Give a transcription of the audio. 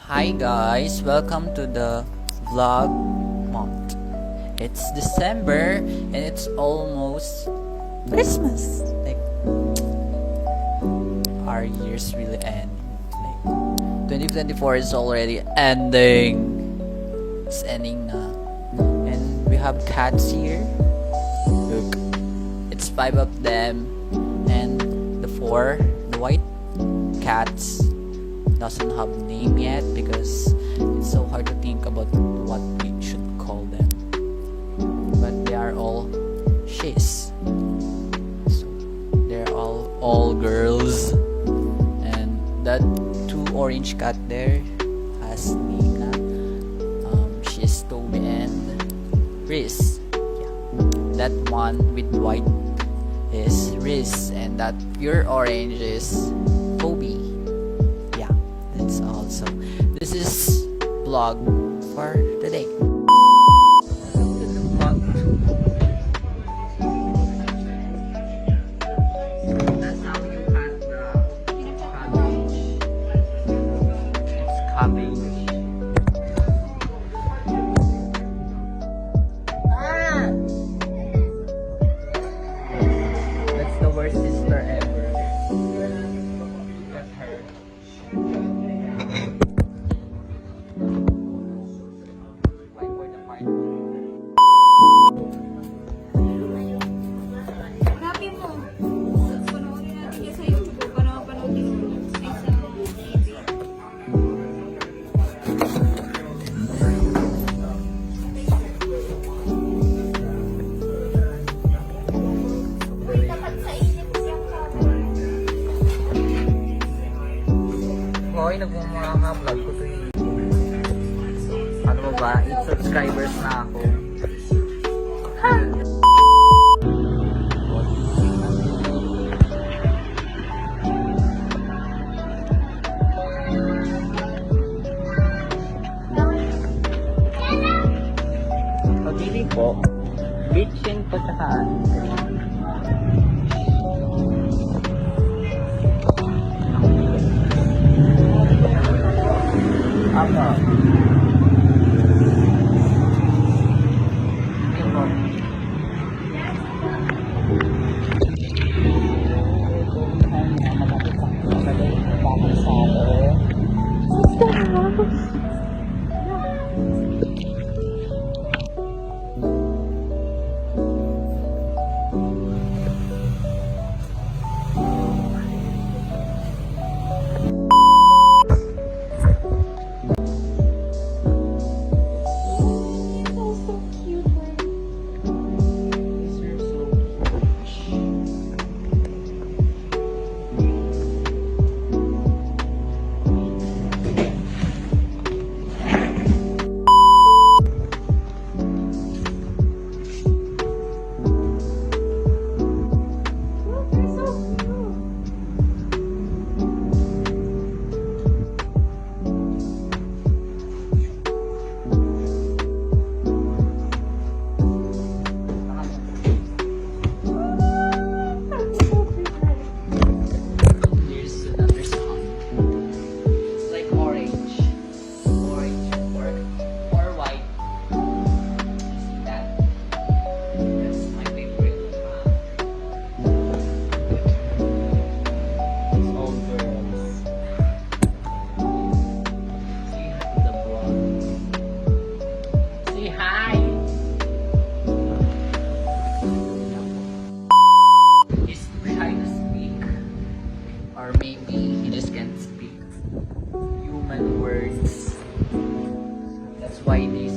Hi guys, welcome to the vlog month. It's December and it's almost Christmas. Like our years really end. Like 2024 is already ending. It's ending na. And we have cats here. Look, it's 5 of them, and the white cats doesn't have name yet because it's so hard to think about what we should call them, but they are all she's, so they're all girls. And that 2 orange cat there has name na. She's Toby and Riz. Yeah. That one with white is Riz, and that pure orange is Toby. That's also. This is vlog for today. That's how you cut the cabbage. It's cabbage. That's the worst sister ever. Cut her. Hanapin mo. Panoorin natin yan sa YouTube para mapanoodin mo sa TV. Dapat sa init siyang cover. Hoy, nagmumanga-vlog ko to eh. Ano ba? 8 subscribers na ako. Ha! Pabili po. Bitchin po tsaka apa? Or maybe he just can't speak human words. That's why they